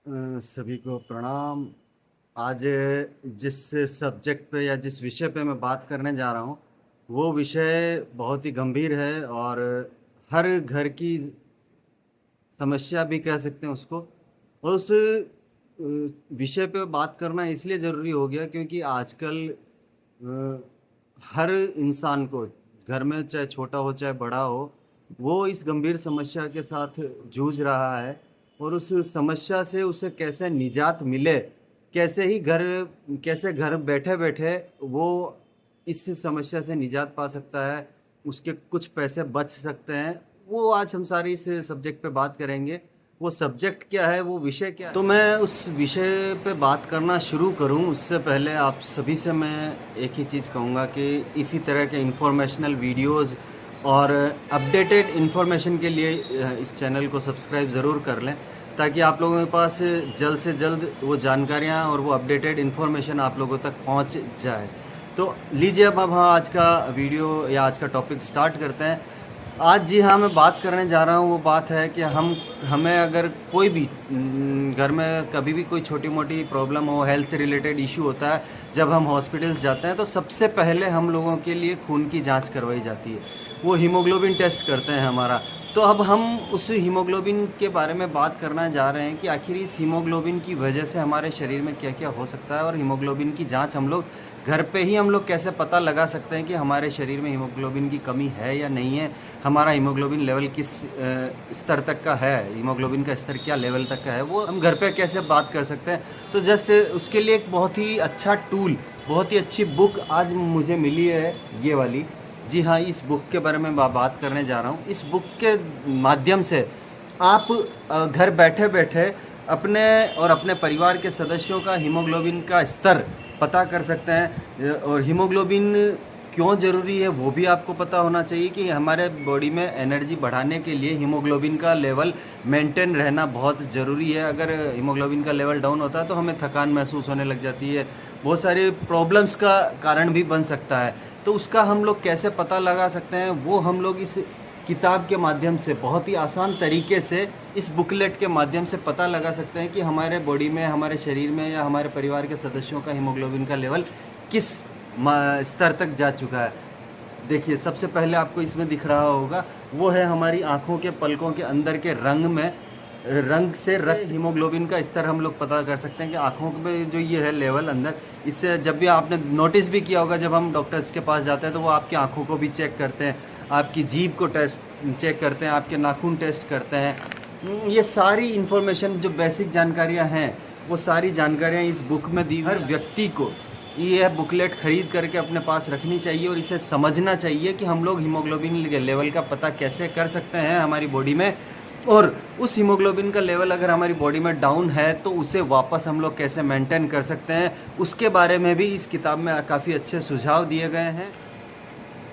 सभी को प्रणाम। आज जिस सब्जेक्ट पे या जिस विषय पे मैं बात करने जा रहा हूँ वो विषय बहुत ही गंभीर है और हर घर की समस्या भी कह सकते हैं उसको। और उस विषय पे बात करना इसलिए ज़रूरी हो गया क्योंकि आजकल हर इंसान को घर में चाहे छोटा हो चाहे बड़ा हो वो इस गंभीर समस्या के साथ जूझ रहा है। और उस समस्या से उसे कैसे निजात मिले, कैसे घर बैठे बैठे वो इस समस्या से निजात पा सकता है, उसके कुछ पैसे बच सकते हैं, वो आज हम सारी इस सब्जेक्ट पे बात करेंगे। वो सब्जेक्ट क्या है, वो विषय क्या है। तो मैं उस विषय पे बात करना शुरू करूं उससे पहले आप सभी से मैं एक ही चीज़ कहूँगा कि इसी तरह के इंफॉर्मेशनल वीडियोस और अपडेटेड इन्फॉर्मेशन के लिए इस चैनल को सब्सक्राइब ज़रूर कर लें ताकि आप लोगों के पास जल्द से जल्द वो जानकारियाँ और वो अपडेटेड इन्फॉर्मेशन आप लोगों तक पहुँच जाए। तो लीजिए अब हम आज का वीडियो या आज का टॉपिक स्टार्ट करते हैं। आज जी हाँ, मैं बात करने जा रहा हूँ वो बात है कि हमें अगर कोई भी घर में कभी भी कोई छोटी मोटी प्रॉब्लम हो, हेल्थ से रिलेटेड इशू होता है, जब हम हॉस्पिटल्स जाते हैं तो सबसे पहले हम लोगों के लिए खून की जांच करवाई जाती है। वो हीमोग्लोबिन टेस्ट करते हैं हमारा। तो अब हम उस हीमोग्लोबिन के बारे में बात करना जा रहे हैं कि आखिर इस हीमोग्लोबिन की वजह से हमारे शरीर में क्या क्या हो सकता है और हीमोग्लोबिन की जांच हम लोग घर पे ही हम लोग कैसे पता लगा सकते हैं कि हमारे शरीर में हीमोग्लोबिन की कमी है या नहीं है, हमारा हीमोग्लोबिन लेवल किस स्तर तक का है, हीमोग्लोबिन का स्तर क्या लेवल तक का है, वो हम घर पे कैसे बात कर सकते हैं। तो जस्ट उसके लिए एक बहुत ही अच्छा टूल, बहुत ही अच्छी बुक आज मुझे मिली है, ये वाली। जी हाँ, इस बुक के बारे में बात करने जा रहा हूँ। इस बुक के माध्यम से आप घर बैठे बैठे अपने और अपने परिवार के सदस्यों का हीमोग्लोबिन का स्तर पता कर सकते हैं। और हीमोग्लोबिन क्यों ज़रूरी है वो भी आपको पता होना चाहिए कि हमारे बॉडी में एनर्जी बढ़ाने के लिए हीमोग्लोबिन का लेवल मेंटेन रहना बहुत ज़रूरी है। अगर हीमोग्लोबिन का लेवल डाउन होता है तो हमें थकान महसूस होने लग जाती है, बहुत सारी प्रॉब्लम्स का कारण भी बन सकता है। तो उसका हम लोग कैसे पता लगा सकते हैं, वो हम लोग इस किताब के माध्यम से बहुत ही आसान तरीके से इस बुकलेट के माध्यम से पता लगा सकते हैं कि हमारे बॉडी में, हमारे शरीर में या हमारे परिवार के सदस्यों का हीमोग्लोबिन का लेवल किस स्तर तक जा चुका है। देखिए, सबसे पहले आपको इसमें दिख रहा होगा वो है हमारी आँखों के पलकों के अंदर के रंग से रक्त हीमोग्लोबिन का स्तर हम लोग पता कर सकते हैं कि आँखों में जो ये है लेवल अंदर। इससे जब भी आपने नोटिस भी किया होगा, जब हम डॉक्टर्स के पास जाते हैं तो वो आपकी आँखों को भी चेक करते हैं, आपकी जीभ को चेक करते हैं, आपके नाखून टेस्ट करते हैं। ये सारी इन्फॉर्मेशन जो बेसिक जानकारियाँ हैं वो सारी जानकारियाँ इस बुक में दी। हर व्यक्ति को ये बुकलेट खरीद करके अपने पास रखनी चाहिए और इसे समझना चाहिए कि हम लोग हीमोग्लोबिन लेवल का पता कैसे कर सकते हैं हमारी बॉडी में, और उस हीमोग्लोबिन का लेवल अगर हमारी बॉडी में डाउन है तो उसे वापस हम लोग कैसे मेंटेन कर सकते हैं, उसके बारे में भी इस किताब में काफ़ी अच्छे सुझाव दिए गए हैं।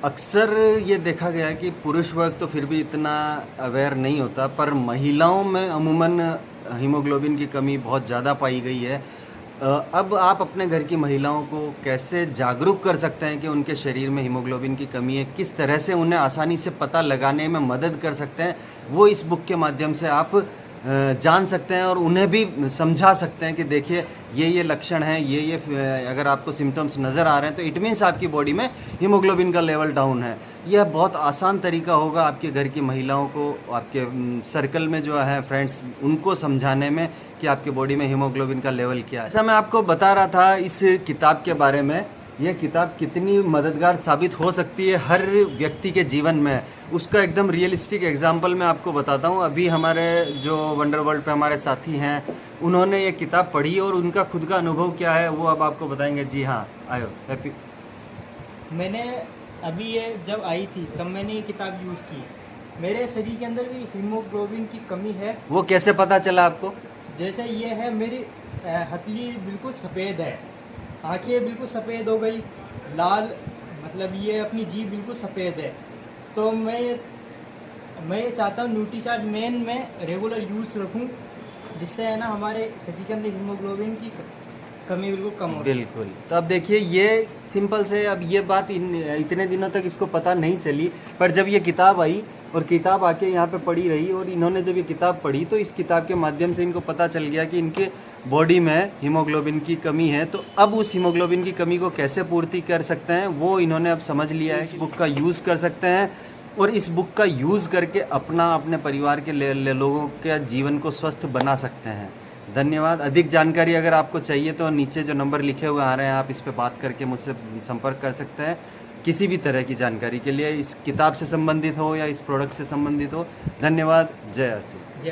अक्सर ये देखा गया है कि पुरुष वर्ग तो फिर भी इतना अवेयर नहीं होता, पर महिलाओं में अमूमन हीमोग्लोबिन की कमी बहुत ज़्यादा पाई गई है। अब आप अपने घर की महिलाओं को कैसे जागरूक कर सकते हैं कि उनके शरीर में हीमोग्लोबिन की कमी है, किस तरह से उन्हें आसानी से पता लगाने में मदद कर सकते हैं, वो इस बुक के माध्यम से आप जान सकते हैं और उन्हें भी समझा सकते हैं कि देखिए ये लक्षण हैं, ये अगर आपको सिम्टम्स नज़र आ रहे हैं तो इट मीन्स आपकी बॉडी में हीमोग्लोबिन का लेवल डाउन है। यह बहुत आसान तरीका होगा आपके घर की महिलाओं को, आपके सर्कल में जो है फ्रेंड्स, उनको समझाने में कि आपके बॉडी में हीमोग्लोबिन का लेवल क्या है। ऐसा मैं आपको बता रहा था इस किताब के बारे में, यह किताब कितनी मददगार साबित हो सकती है हर व्यक्ति के जीवन में, उसका एकदम रियलिस्टिक एग्जाम्पल मैं आपको बताता हूँ। अभी हमारे जो वंडर वर्ल्ड पे हमारे साथी हैं, उन्होंने ये किताब पढ़ी और उनका खुद का अनुभव क्या है वो अब आपको बताएंगे। जी हाँ, आयो हैप्पी। मैंने अभी ये जब आई थी तब मैंने ये किताब यूज़ की। मेरे शरीर के अंदर भी हीमोग्लोबिन की कमी है। वो कैसे पता चला आपको? जैसे ये है, मेरी हथेली बिल्कुल सफ़ेद है, आंखें बिल्कुल सफ़ेद हो गई, लाल, मतलब ये अपनी जीभ बिल्कुल सफ़ेद है। तो मैं ये चाहता हूँ न्यूट्रीचार्ज मेन में रेगुलर यूज़ रखूँ, जिससे है ना हमारे शरीर के अंदर हीमोग्लोबिन की कमी बिल्कुल कम हो। बिल्कुल। तो अब देखिए, ये सिंपल से, अब ये बात इतने दिनों तक इसको पता नहीं चली, पर जब ये किताब आई और किताब आके यहाँ पे पढ़ी रही, और इन्होंने जब ये किताब पढ़ी तो इस किताब के माध्यम से इनको पता चल गया कि इनके बॉडी में हीमोग्लोबिन की कमी है। तो अब उस हीमोग्लोबिन की कमी को कैसे पूर्ति कर सकते हैं वो इन्होंने अब समझ लिया है। इस बुक का यूज़ कर सकते हैं और इस बुक का यूज़ करके अपने परिवार के लोगों के जीवन को स्वस्थ बना सकते हैं। धन्यवाद। अधिक जानकारी अगर आपको चाहिए तो नीचे जो नंबर लिखे हुए आ रहे हैं, आप इस पर बात करके मुझसे संपर्क कर सकते हैं किसी भी तरह की जानकारी के लिए, इस किताब से संबंधित हो या इस प्रोडक्ट से संबंधित हो। धन्यवाद। जय अर्सी। जय